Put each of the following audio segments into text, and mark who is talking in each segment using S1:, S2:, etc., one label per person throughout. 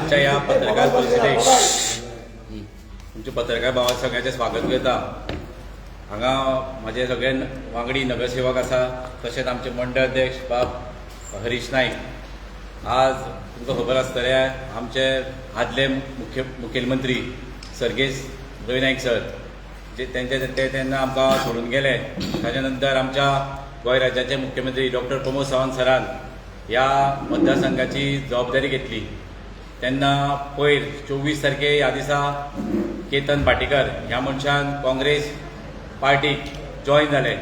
S1: आजच्या या पत्रकार परिषदेक तुमचे पत्रकार भावा सगळ्यांचे स्वागत करता। हांगा माझे सगळे वांगडी नगरसेवक आसा, तशेंच आमचे मंडळ अध्यक्ष बाब हरीश नाईक। आज तुमकां खबर आसतलें आमचे आदले मुखेलमंत्री सर्गेश रवी नाईक सर जे ते तेन्ना आमकां सोडून गेले। ताच्या नंतर आमच्या गोंय राज्याचे मुख्यमंत्री डॉक्टर प्रमोद सावंत सरान ह्या मतदारसंघाची जबाबदारी घेतली। तेन्ना पयर 24 तारखे ह्या दिसा केतन भाटीकर ह्या मनशान काँग्रेस पार्टीक जॉइन जाले।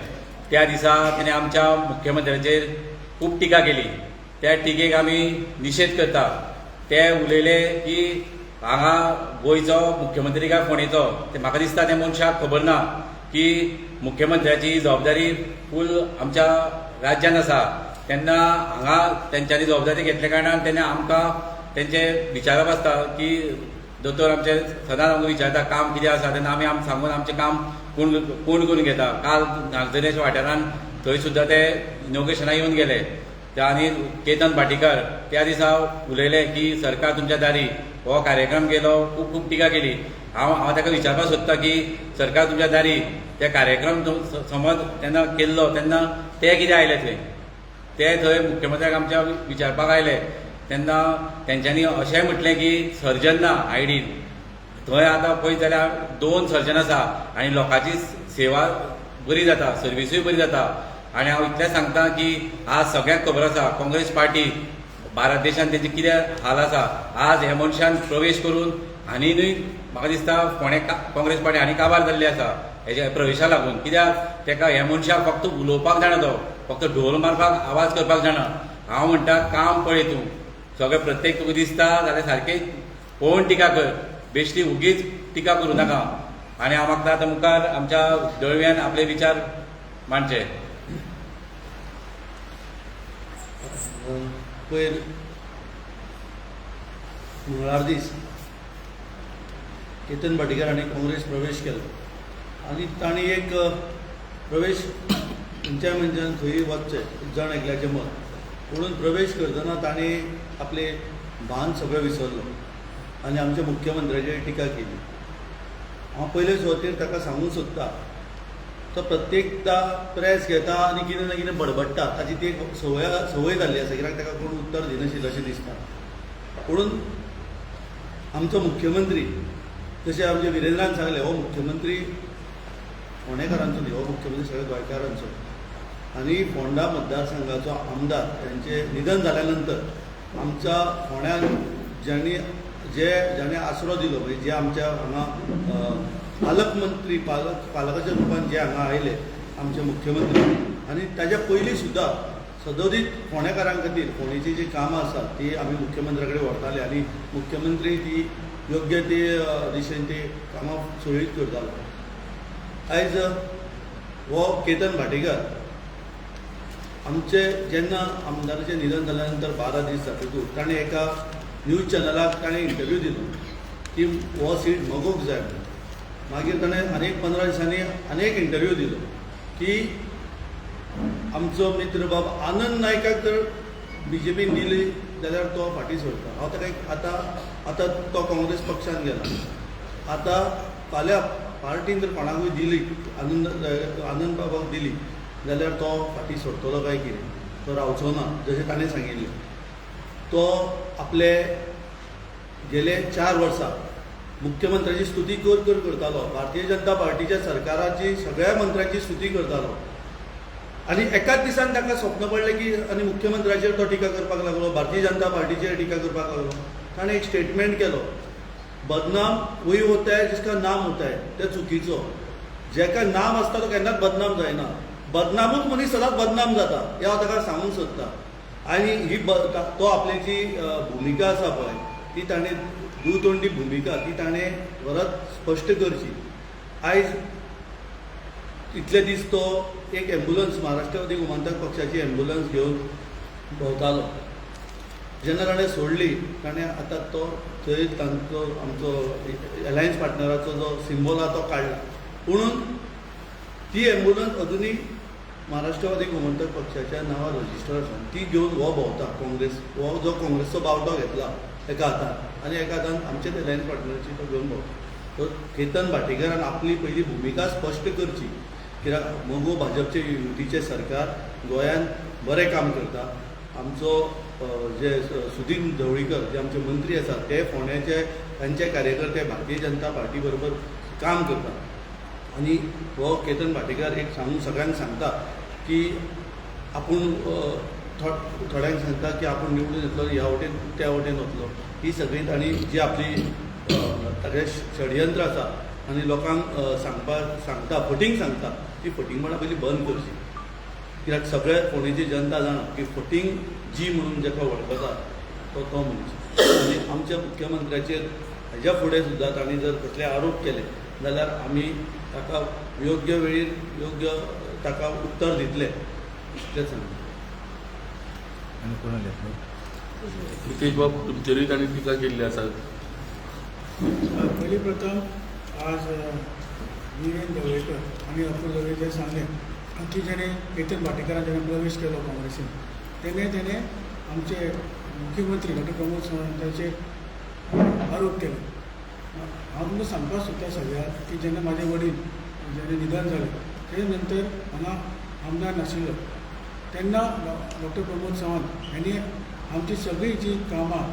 S1: त्या दिसा तेणे आमच्या मुख्यमंत्र्याचेर खूब टिका केली। त्या टिकेक आमी निशेध करता। ते उलयले की हांगा गोंयचो मुख्यमंत्री काय फोंडेचो ते म्हाका दिसता त्या मनशाक खबर ना की मुख्यमंत्र्याची जबाबदारी फूल आमच्या राज्यान आसा। तेन्ना हांगा तेंच्यांनी जबाबदारी घेतल्या कारणान तेन्ना आमकां तेंचे विचारप आसता की दोतोर आमचे सदांच आमकां विचारता काम कितें आसा, तेन्ना आमी सांगून आमचें काम पूर्ण करून घेता। काल नागजरेच्या वाठारान थंय सुद्दां ते इनॉग्रेशनाक येवन गेले आनी केतन भाटीकर त्या दिसा उलयले की सरकार तुमच्या दारी हो कार्यक्रम केलो, खूब टिका केली। हांव ताका विचारपाक सोदता की सरकार तुमच्या दारी ते कार्यक्रम समज तेन्ना केल्लो तेन्ना ते कितें आयले ते थंय मुख्यमंत्र्याक आमच्या विचारपाक आयले तेन्ना तेंच्यांनी अशेंय म्हटलें की सर्जन ना आयडीन। थंय आतां पळयत जाल्यार 2 सर्जन आसा आनी लोकांची सेवा बरी जाता, सर्विसूय बरी जाता। आनी हांव इतलें सांगता की आज सगळ्यांक खबर आसा काँग्रेस पार्टी भारत देशांत तेजी कितें हाल आसा। आज हे मनशान प्रवेश करून आनीनूय म्हाका दिसता फोंडे काँग्रेस पार्टी आनी काबार जाल्ली आसा हेच्या प्रवेशा लागून। कित्याक तेका हे मनशाक फक्त उलोवपाक जाणा, तो फक्त ढोल मारपाक आवाज करपाक जाणा। हांव म्हणटा काम पळय तूं सगळें प्रत्येक तुका दिसता जाल्यार सारकें पळोवन टिका कर, बेश्टी उगीच टिका करूं नाका। आनी हांव मागता आतां मुखार आमच्या दळव्यान आपले विचार मांडचे।
S2: पयर मंगळार दीस केतन भाटीकर हांणी काँग्रेस प्रवेश केलो आनी तांणी एक प्रवेश खंयच्याय मनशान खंय वचचें जण एकल्याचें मत म्हणून प्रवेश करतना तांणी आपले भान सगळें विसरलो आनी आमच्या मुख्यमंत्र्याचेर टिका केली। हांव पयले सुवातेर ताका सांगूंक सोदता तो प्रत्येकदा प्रेस घेता आनी कितें ना कितें बडबडटा, ताची ती एक संवय जाल्ली आसा, कित्याक ताका कोण उत्तर दिनाशिल्लें अशें दिसता। म्हणून आमचो मुख्यमंत्री जशें आमचे विरेंद्रान सांगलें हो मुख्यमंत्री फोंडेकारांचो न्ही, हो मुख्यमंत्री सगळ्या गोंयकारांचो। आनी फोंडा मतदारसंघाचो आमदार तांचें निधन जाल्या नंतर आमच्या फोंड्यान ज्याणे आसरो दिलो म्हणजे जे आमच्या हांगा पालकमंत्री पालकाच्या रुपान जे हांगा आयले आमचे मुख्यमंत्री, आनी ताच्या पयलीं सुद्दां सदोदीत फोंडेकारां खातीर फोंडेची जी कामां आसात ती आमी मुख्यमंत्र्या कडेन व्हरताले आनी मुख्यमंत्री ती योग्य ते दिशेन ती कामां सुरळीत करतालो। आयज हो केतन भाटीकर आमचे जेन्ना आमदाराचें निधन जाल्या नंतर 12 दीस जातकूच ताणें एका न्यूज चॅनलाक ताणें इंटरव्यू दिलो की हो सीट मगोक जाय। मागीर ताणें आनीक 15 दिसांनी आनीक इंटरव्यू दिलो की आमचो मित्र बाब आनंद नायकाक तर BJPन दिली जाल्यार तो फाटीं सरता। हांव ताका आतां तो काँग्रेस पक्षान गेला, आतां फाल्यां पार्टीन जर कोणाकूय दिली आनंद बाबाक दिली जाल्यार तो फाटीं सरतलो काय कितें, तो रावचो ना जशें ताणें सांगिल्लें। तो आपले गेले 4 वर्सां मुख्यमंत्र्याची स्तुती करतालो, भारतीय जनता पार्टीच्या सरकाराची सगळ्या मंत्र्यांची स्तुती करतालो। आनी एकाच दिसान ताका स्वप्न पडलें की आनी मुख्यमंत्र्याचेर तो टिका करपाक लागलो, भारतीय जनता पार्टीचेर टिका करपाक लागलो। ताणें एक स्टेटमेंट केलो, बदनाम वही होता है जिसका नाम होता है, ते चुकीचो। जेका नाम आसता तो केन्नाच बदनाम जायना, बदनामूच मनीस सदांच बदनाम जाता हें हांव ताका सांगूंक सोदता। आनी ही तो आपली जी भुमिका आसा पळय ती ताणें दुतोंडी भुमिका ती ताणें परत स्पश्ट करची। आयज इतले दीस तो एक एम्ब्युलन्स महाराष्ट्रवादी गोमंतक पक्षाची एम्ब्युलन्स घेवन भोंवतालो। जेन्ना ताणें सोडली ताणें आतां तो थंय तांचो आमचो एलायन्स पार्टनराचो जो सिंबल आहा तो काडला, पुणून ती एम्ब्युलन्स अजुनूय महाराष्ट्रवादी गोमंतक पक्षाच्या नांवार रजिस्टर आसा, ती घेवन हो भोंवता काँग्रेस, हो जो काँग्रेसचो बावटो घेतला एका हातान आनी एका हातान आमचे ते लायन पार्टनरची तो घेवन भोंवता. तो केतन भाटेकरान आपली पहिली भुमिका स्पश्ट करची, कित्याक मगो भाजपचे युतीचे सरकार गोंयांत बरें काम करता. आमचो जे सुदीन ढवळीकर जे आमचे मंत्री आसात ते फोंड्याचे तांचे कार्यकर्ते भारतीय जनता पार्टी बरोबर काम करतात. आनी हो केतन भाटेकार एक सगळ्यांक सांगता की आपूण थोड्यांक सांगता की आपूण निवडून येतलो, ह्या वटेन त्या वटेन वतलो. ही सगळी तांणी जी आपली तागे षडयंत्र आसा आनी लोकांक सांगता फटींग सांगता, ती फटींगपणां पयलीं बंद करची. कित्याक सगळे फोंडेची जनता जाणा की फटींग जी म्हणून जाका वळखता तो मनीस. आनी आमच्या मुख्यमंत्र्याचेर हेज्या फुडें सुद्दां तांणी जर कसले आरोप केले जाल्यार आमी ताका योग्य वेळीर योग्य ताका उत्तर दितले इतलेंच सांगता.
S3: नितेश बाब, तुमचेरूय तांणी टिका केल्ली आसा.
S4: पहिली प्रथम आज वीरेन ढवळीकर आणि अपूर ढवळीकर सांगले की जेणे केतन भाटेकारान जेणे प्रवेश केलो काँग्रेसीन तेणे आमचे मुख्यमंत्री डॉक्टर प्रमोद सावंताचे आरोप केले. हांव तुमकां सांगपाक सोदता सगळ्यांक की जेन्ना म्हाजे वडील जेन्ना निधन जालें तेजे नंतर हांगा आमदार नाशिल्लो तेन्ना डॉक्टर प्रमोद सावंत हांणी आमची सगळी जी कामां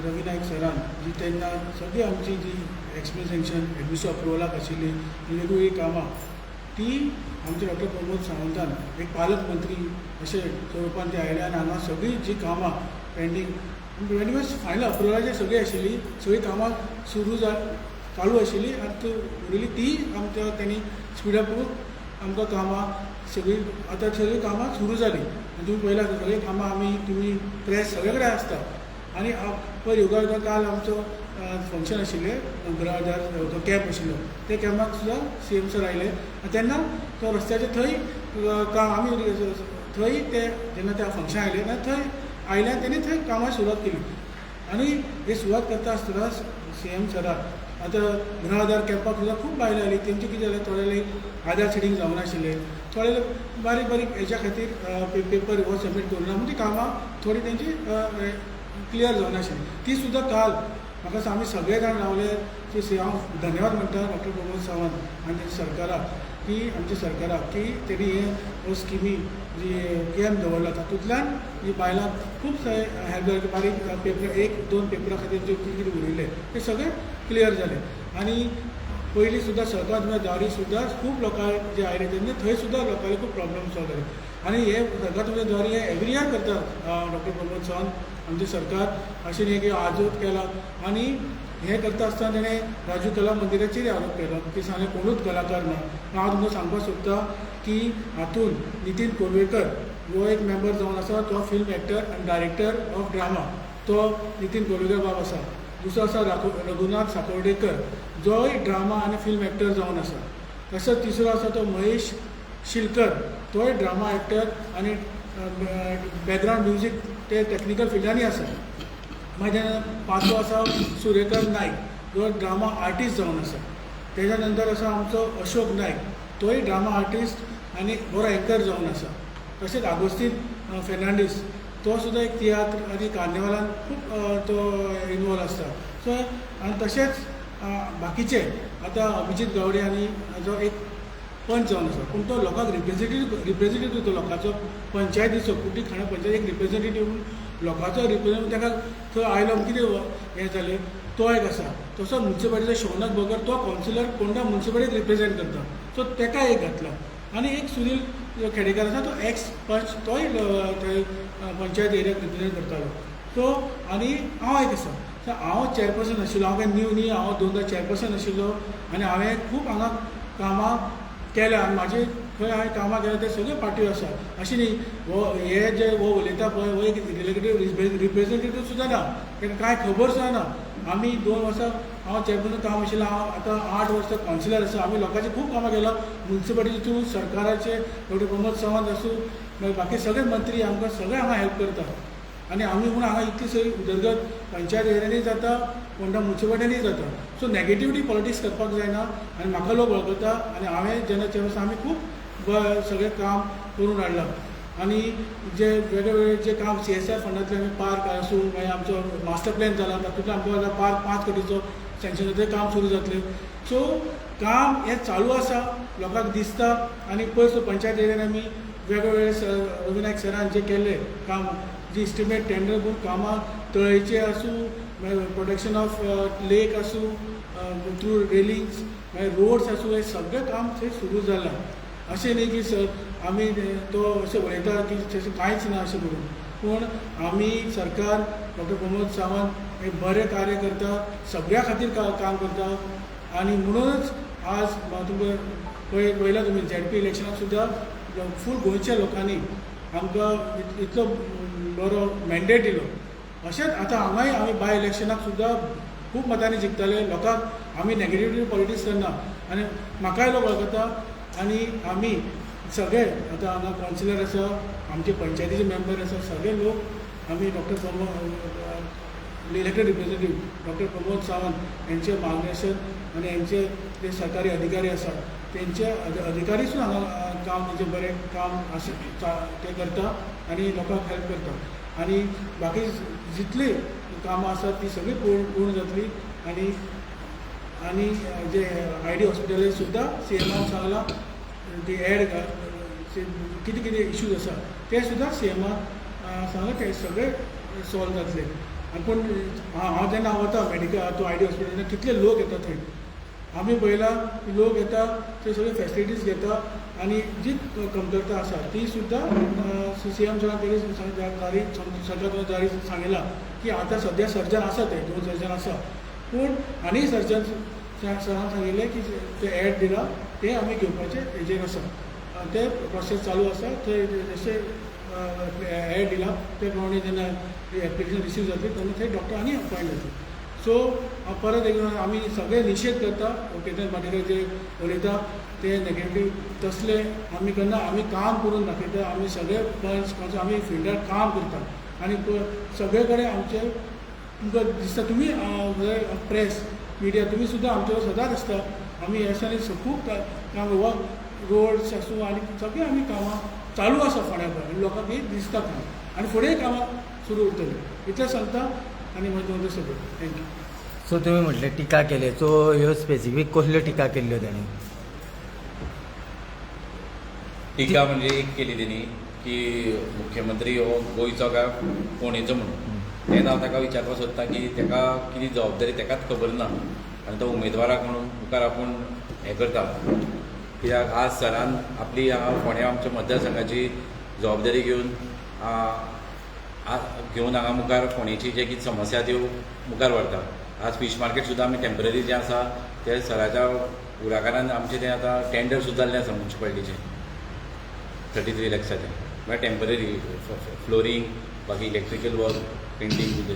S4: रवी नायक सरान जी तेन्ना सगळी आमची जी एक्सपेन्शन एडमिशन अप्रुवलाक आशिल्ली वेगवेगळी कामां ती आमचे डॉक्टर प्रमोद सावंतान एक पालकमंत्री अशे स्वरुपान ते आयले आनी हांगा सगळी जी कामां पेंडींग फायनल अप्रुवलाची सगळी आशिल्ली, सगळी कामां चालू आशिल्ली आनी उरिल्ली ती आमच्या त्यांनी स्पिडअप करून आमकां कामां सगळी आतां सगळी कामां सुरू जाली. आनी तुमी पळयलां सगळीं कामां तुमी प्रेस सगळे कडेन आसता. आनी पयर योगा काल आमचो फंक्शन आशिल्लें ग्रहादार तो कॅम्प आशिल्लो ते कॅम्पाक सुद्दां CM सर आयले तेन्ना तो रस्त्याचे थंय आमी थंय ते जेन्ना त्या फंक्शन आयले तेन्ना थंय आयल्यान तेणी थंय कामां सुरवात केली. आनी ही सुरवात करता आसतना CM सराक आतां ग्रहादार कॅम्पाक सुद्दां खूब बायलां आयली. तेंचे कितें जालें थोडे आधार सिडींग जावं नाशिल्लें, थोडे बारीक बारीक हेच्या खातीर पेपर हो सबमीट करूना म्हणून ती कामां थोडी तेंची क्लियर जावं नाशिल्ली. ती सुद्दां काल म्हाका आमी सगळे जाण रावले की हांव धन्यवाद म्हणटा डॉक्टर प्रमोद सावंत आनी सरकाराक की आमच्या सरकाराक की तेणी हे स्किमी जी कॅम्प दवरला तातूंतल्यान ही बायलांक खूब हेल्प जालें. बारीक पेपर 1-2 पेपरा खातीर जे कितें उरिल्ले ते सगळे क्लियर जाले. आनी पयलीं सुद्दां सरकार दारी सुद्दां खूब लोकां जे आयले तेन्ना थंय सुद्दां लोकांनी खूब प्रॉब्लम सॉल्व जाले. आनी हे सरकार दारी हे एवरी इयर करता डॉक्टर प्रमोद सावंत आमचे सरकार अशें न्ही की आजूच केला. आनी हें करता आसतना तेणें राजू कला मंदिराचेर आरोप केलो की सांगलें कोणूच कलाकार ना. हांव तुमकां सांगपाक सोदतां की हातून नितीन कोलवेकर हो एक मेंबर जावन आसा, तो फिल्म एक्टर आनी डायरेक्टर ऑफ ड्रामा, तो नितीन कोलवेकर बाब आसा. दुसरो आसा रघुनाथ साकोर्डेकर जोय ड्रामा आनी फिल्म एक्टर जावन आसा. तसोच तिसरो आसा तो महेश शिलकर, तोय ड्रामा एक्टर आनी बॅकग्रावंड म्युजीक ते टॅक्निकल फिल्डांनी आसा. मागीर पांचवो आसा सुरेकर नायक, जो ड्रामा आर्टिस्ट जावन आसा. तेज्या नंतर आसा आमचो अशोक नायक, तोय ड्रामा आर्टिस्ट आनी बरो एंकर जावन आसा. तशेंच आगोस्तीन फेर्नांडीस, तो सुद्दां एक तियात्र आनी कार्निवालान खूब तो इनवॉल्व आसता. सो आनी तशेंच बाकीचे आतां अभिजीत गावडे आनी जो एक पंच जावन आसा, पूण तो लोकांक रिप्रेझेंटेटीव तो लोकांचो पंचायतीचो कुटी खाणा पंचायत एक रिप्रेझेंटेटीव लोकांचो रिप्रेझेंटेटीव ताका थंय आयलो कितें हें जालें तो एक आसा. तसो म्युन्सिपालिटीचो शौनक बगर तो कावन्सिलर फोंडा म्युन्सिपालिटीक रिप्रेझेंट करता, सो ताका एक घातला. आनी एक सुनील खेडेकर आसा तो एक्स पंच, तोय थंय पंचायत एरियाक रिप्रेझेंट करतालो. सो आनी हांव एक आसा. सो हांव चॅरपर्सन आशिल्लो, हांव काय न्ही हांव 2दा चॅरपर्सन आशिल्लो आनी हांवें खूब हांगा कामां केल्या. आनी म्हाजी खंय हांवें कामां केल्या ते सगळे पार्ट्यो आसा. अशें न्ही हे जे उलयता पळय हो एक रिलेटिव्ह रिप्रेझेंटेटीव सुद्दां ना, ताका कांय खबर सुद्दां ना. आमी 2 वर्सां हांव चॅरपर्सन काम आशिल्लो, हांव आतां 8 वर्सां कावन्सिलर आसा. आमी लोकांचे खूब कामां केलां म्युन्सिपालिटी थ्रू, सरकाराचे डॉक्टर प्रमोद सावंत आसूं, मागीर बाकी सगळे मंत्री आमकां सगळे हांगा हेल्प करता. आनी आमी म्हूण हांगा इतली सगळी उदरगत पंचायत एरियांनी जाता, फोंडा म्युन्सिपालिटीनी जाता. सो नॅगेटिविटी पॉलिटिक्स करपाक जायना. आनी म्हाका लोक वळखता आनी हांवें जेन्ना चॅरपर्सन आमी खूब सगळें काम करून हाडलां. आणि जे वेगवेगळे जे काम CSR फंडातले आमी पार्क आसूं मागीर आमचो मास्टर प्लॅन जाला तातूंतल्यान आमकां आतां पार्क 5 कोटीचो सँक्शनाचें काम सुरू जातलें. सो काम हें चालू आसा, लोकांक दिसता. आनी पयर पंचायत एरियेन आमी वेगवेगळे रवी नायक सरान जे केल्ले काम, जी इस्टिमेट टेंडर करून कामां तळयेचे आसूं, मागीर प्रोटेक्शन ऑफ लेक आसूं थ्रू रेलिंग्स, मागीर रोड्स आसूं, हें सगळें काम थंय सुरू जालां. अशें न्ही की सर आमी तो अशें उलयता की तशें कांयच ना अशें करून, पूण आमी सरकार डॉक्टर प्रमोद सावंत एक बरें कार्य करता, सगळ्या खातीर काम करता. आनी म्हणूनच आज तुमकां पळयलां तुमी ZP इलेक्शनाक सुद्दां फूल गोंयच्या लोकांनी आमकां इतलो बरो मॅन्डेट दिलो. अशेंच आतां हांगाय आमी बाय इलेक्शनाक सुद्दां खूब मतांनी जिखताले. लोकांक आमी नॅगेटिव्ह पॉलिटिक्स करना आनी म्हाकाय लोक वळखता. आनी आमी सगळे आतां हांगा कावन्सिलर आसा, आमचे पंचायतीचे मेंबर आसा, सगळे लोक आमी doctor Pramod elected representative doctor Pramod Sawant यांचे मार्गदर्शन आनी यांचे जे सरकारी अधिकारी आसा तेंचे अधिकारी सुद्दां हांगा काम तेंचे बरें काम आसा ते करता आनी लोकांक हेल्प करता. आनी बाकी जितली कामां आसात ती सगळी पूर्ण जातली. आनी जे ID हॉस्पिटल सुद्दां CMान सांगलां ती एड कितें कितें इश्यूज आसा ते सुद्दां CMान सांगलां ते सगळे सॉल्व जातले. पूण हांव जेन्ना वता मेडिकल तो ID हॉस्पिटलान कितले लोक येता थंय आमी पळयलां की लोक येता ते सगळे फॅसिलिटीज घेता आनी जी कमतरता आसा ती सुद्दां CM सरान तरी सरकार जारी सांगलां की आतां सद्या सर्जन आसा ते 2 सर्जन आसा, पूण आनी सर्जन सरान सांगिल्लें की ते एड दिला ते आमी घेवपाचे हेजेर आसा, ते प्रोसेस चालू आसा. थंय जशें एड दिला ते प्रमाणे जेन्ना एप्लिकेशन रिसीव जातली तेन्ना थंय डॉक्टर आनी अपॉयंट जातली. सो परत एक आमी सगळे निशेध करता केतन पाटेकर जे उलयता ते नॅगेटिव्ह तसले आमी करना. आमी काम करून दाखयता. आमी सगळे पंच आमी फिल्डार काम करता आनी सगळे कडेन आमचे तुमकां दिसता तुमी प्रेस मिडिया तुमी सुद्दां आमचे सदांच आसता. आमी ह्या दिसांनी खूब काम रोड्स आसूं आनी सगळीं आमी कामां चालू आसा फोंड्याक आनी लोकांक ही दिसता काम आनी फुडेंय कामां सुरू उरतली. इतलें सांगता आनी म्हजें सगळें थँक्यू.
S5: सो तुमी म्हटलें टिका केले, सो ह्यो स्पेसिफीक कसल्यो टिका केल्ल्यो ताणें?
S1: टिका म्हणजे एक केली तेणी की मुख्यमंत्री हो गोंयचो काय फोंडेचो म्हणून. तेन्ना हांव ताका विचारपाक सोदतां की ताका कितें जबाबदारी ताकाच खबर ना आनी तो उमेदवाराक म्हणून मुखार आपूण हें करता. कित्याक आज सरान आपली हांगा फोंड्या आमच्या मतदारसंघाची जबाबदारी घेवन हांगा मुखार फोंडेची जे कितें समस्या त्यो मुखार व्हरता. आज फीश मार्केट सुद्दां आमी टेम्पररी जें आसा ते सराच्या फुडाकारान आमचें तें आतां टेंडर सुद्दां जाल्लें आसा म्युन्सिपालिटीचें 33 लॅक्साचें, म्हळ्यार टेम्पररी फ्लोरींग बाकी इलेक्ट्रिकल वर्क पेंटींग सुद्दां.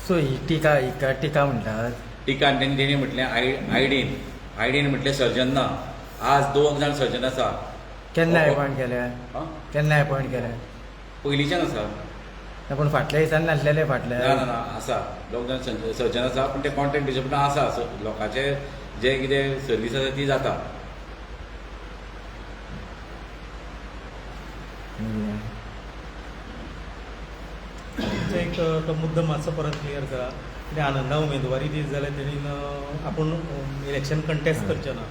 S5: सो ही टिका म्हणटात.
S1: टिका तेणी म्हटलें आयडीन म्हटलें सर्जन ना. आज 2 जाण सर्जन आसा.
S5: केन्ना अपॉयंट केल्या? केन्ना अपॉयंट केल्या?
S1: पयलींच्यान आसा.
S5: पूण फाटल्या दिसांनी नासलेले फाटल्या
S1: ना आसा 2 जाण सर्जन आसा, पूण ते कॉन्ट्रॅक्ट दिवचे पूण आसा लोकांचे जे कितें सर्वीस आसा ती जाता.
S6: एक तो मुद्दम मातसो परत क्लियर करा. कितें आनंदा उमेदवारी दी जाल्यार तेणीन आपूण इलेक्शन कंटेस्ट करचें ना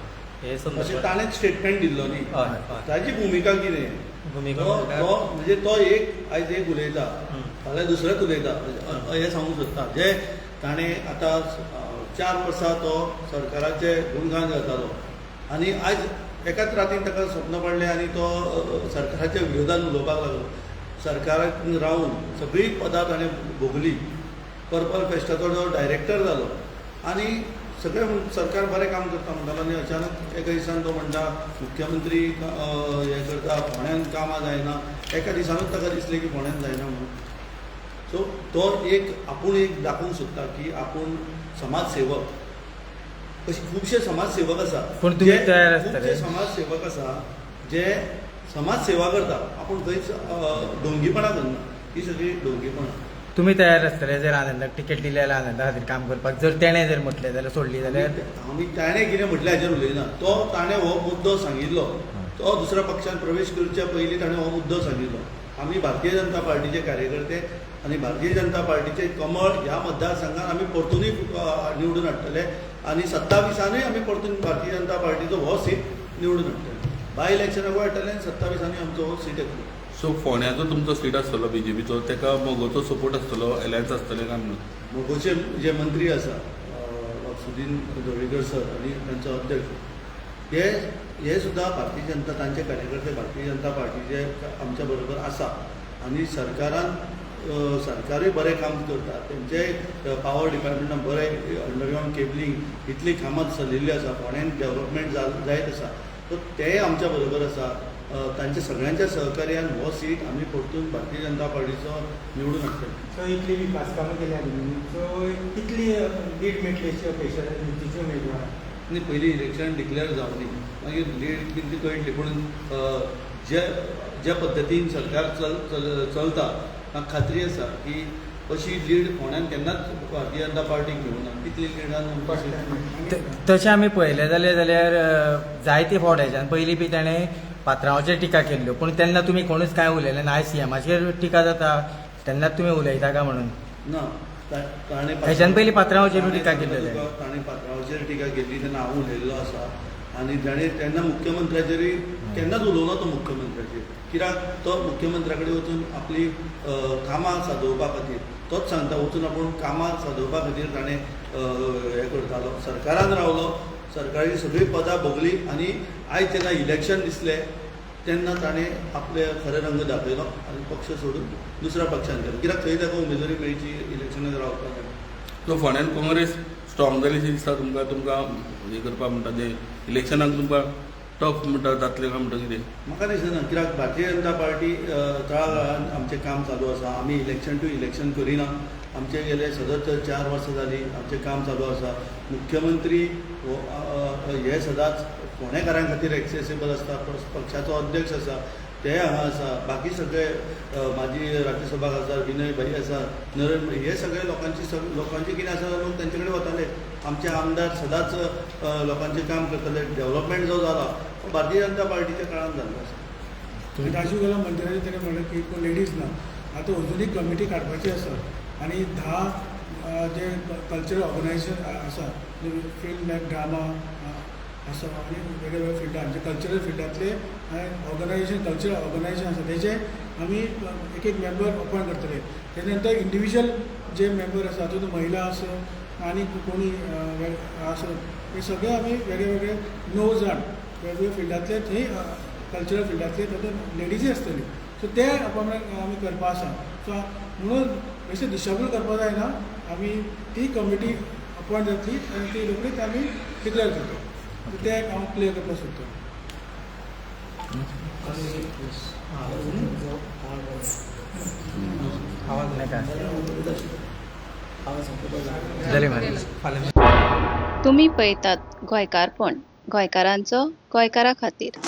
S6: हे
S2: अशें
S6: संदर्भात
S2: ताणें स्टेटमेंट दिल्लो न्ही.
S6: हय
S2: ताची भुमिका कितें?
S6: भुमिका
S2: म्हणजे तो आयज एक उलयता फाल्यां दुसरेंच उलयता हें सांगूंक सोदता. जे ताणें आतां 4 वर्सां तो सरकाराचे गुणगान घालतालो आनी आयज एकाच रातीन ताका स्वप्न पडलें आनी तो सरकाराच्या विरोधान उलोवपाक लागलो. सरकाराक रावन सगळीं पदां ताणें भोगली. पर्पल फेस्टाचो जो डायरेक्टर जालो आनी सगळें सरकार बरें काम करता म्हणटालो आनी अचानक एका दिसान तो म्हणटा मुख्यमंत्री हें करता फोंड्यान कामां जायना. एका दिसानूच ताका दिसलें की फोंड्यान जायना म्हणून. सो तो आपूण एक दाखोवंक सोदता की आपूण समाजसेवक. अशे खुबशे समाजसेवक आसा
S5: पूण तुमी तयार आसतले?
S2: खुबशे समाजसेवक आसा जे समाज सेवा करता. आपूण खंयच ढोंगीपणां करना. ही सगळी ढोंगीपणां.
S5: तुमी तयार आसतले जर आनंदाक टिकेट दिली जाल्यार आनंदा खातीर काम करपाक? जर तेणें जर म्हटलें जाल्यार सोडली जाल्यार?
S2: आमी ताणें कितें म्हटलें हाचेर उलयना. ताणें हो मुद्दो सांगिल्लो तो दुसऱ्या पक्षान प्रवेश करच्या पयलीं ताणें हो मुद्दो सांगिल्लो. आमी भारतीय जनता पार्टीचे कार्यकर्ते आनी भारतीय जनता पार्टीचे कमळ ह्या मतदारसंघात आमी परतूनय निवडून हाडटले आनी 27 आमी परतून भारतीय जनता पार्टीचो हो सीट निवडून हाडटले. बाय इलेक्शनाक हाडटले आनी 27 आमचो हो सीट येतलो.
S3: सो फोंड्याचो तुमचो सीट आसतलो BJPचो, ताका मोगोचो सपोर्ट आसतलो, एलायन्स आसतलें काय म्हणून?
S2: मोगोचे जे मंत्री आसा सुदीन ढवळीकर सर आनी तांचो अध्यक्ष हे सुद्दां भारतीय जनता तांचे कार्यकर्ते भारतीय जनता पार्टीचे आमच्या बरोबर आसा आनी सरकारूय बरें काम करता. तेंचे पावर डिपार्टमेंटान बरें अंडरग्रावंड केबलींग इतली कामां चलिल्ली आसा, फोंड्यान डेवलपमेंट जायत आसा. सो तेय आमच्या बरोबर आसा. तांच्या सगळ्यांच्या सहकार्यान हो सीट आमी परतून भारतीय जनता पार्टीचो निवडून हाडटले.
S4: सो इतली विकास कामां केल्या सो कितली लीड मेळटली अशी अपेक्षा युतीची उमेदवार
S2: आनी पयलीं इलेक्शन डिक्लेअर जावनी मागीर लीड कितें कळटली. पूण ज्या पद्दतीन सरकार चलता म्हाका खात्री आसा की अशी लीड फोंड्यान केन्नाच भारतीय जनता पार्टीक मेळूना. कितली लिडान
S5: तशें आमी पळयलें जाल्यार जायते फावट्याच्यान पयलीं बी ताणें पात्रांवाचेर टिका केल्ल्यो, पूण तेन्ना तुमी कोणूच कांय उलयलें ना. आयज CMाचेर टिका जाता तेन्नाच तुमी उलयता काय म्हणून?
S2: ना ताणें
S5: हेच्यान पयलीं पात्रांवाचेर टिका केल्ली.
S2: ताणें पात्रांवाचेर टिका केल्ली तेन्ना हांव उलयल्लो आसा आनी ताणें तेन्ना मुख्यमंत्र्याचेरय केन्नाच उलोवना तो मुख्यमंत्र्याचेर. कित्याक तो मुख्यमंत्र्या कडेन वचून आपली कामां सादोवपा खातीर तोच सांगता वचून आपूण कामां सादोवपा खातीर ताणें हें करतालो, सरकारान रावलो, सरकाराची सगळीं पदां भोगली आनी आयज जेन्ना इलेक्शन दिसलें तेन्ना ताणें आपले खरे रंग दाखयलो आनी पक्ष सोडून दुसऱ्या पक्षान गेलो. कित्याक थंय ताका उमेदवारी मेळची इलेक्शनाक रावपाक.
S3: सो फोंड्यान काँग्रेस स्ट्रॉंग जाली अशी दिसता तुमकां हें करपा म्हणटा तें इलेक्शनाक तुमकां टफ म्हणटा जातलें काय म्हणटा कितें?
S2: म्हाका दिसना. कित्याक भारतीय जनता पार्टी तळागाळान आमचें काम चालू आसा. आमी इलेक्शन टू इलेक्शन करिना. आमचे गेले सतत 4 वर्सां जालीं आमचें काम चालू आसा. मुख्यमंत्री हे सदांच फोंडेकारां खातीर एक्सेसिबल आसता. पक्षाचो अध्यक्ष आसा ते हांगा आसा. बाकी सगळे माजी राज्यसभा खासदार विनय भाई आसा, नरेंद्र हे सगळे लोकांचे कितें आसा लोक तेंचे कडेन वताले. आमचे आमदार सदांच लोकांचें काम करताले. डेवलपमेंट जो जाला तो भारतीय जनता पार्टीच्या काळान जाल्लो आसा.
S4: राजीव गाला मंत्र्यांनी ताणें म्हणलें की कोण लेडीज ना, आतां अजुनूय कमिटी काडपाची आसा आनी 10 जे कल्चरल ऑर्गनायझेशन आसा फिल्म लायक ड्रामा आसा आनी वेगवेगळ्या फिल्डान जे कल्चरल फिल्डांतले ऑर्गनायझेशन कल्चरल ऑर्गनायझेशन आसा तेजे आमी एक मेंबर अपॉयंट करतले. तेजे नंतर इंडिविज्युअल जे मेंबर आसा तातूंत महिला आसो आनी कोणी आसो हे सगळे आमी वेगळे वेगळे 9 जाण वेगवेगळ्या फिल्डांतले थंय कल्चरल फिल्डांतले तातूंत लेडीजय आसतली. सो ते आमी करपा आसा. सो म्हणून बेश्टें दिशाभूल करपा जायना. आमी ती कमिटी अपॉयंट जातली आनी ती रोखडीच आमी डिक्लेअर करता. ते हांव क्लियर करपाक सोदता.
S5: आवाज नाका जालें मरे.
S7: तुम्ही पळयतात गोंयकारपण, गोंयकारांचो गोंयकारा खातीर.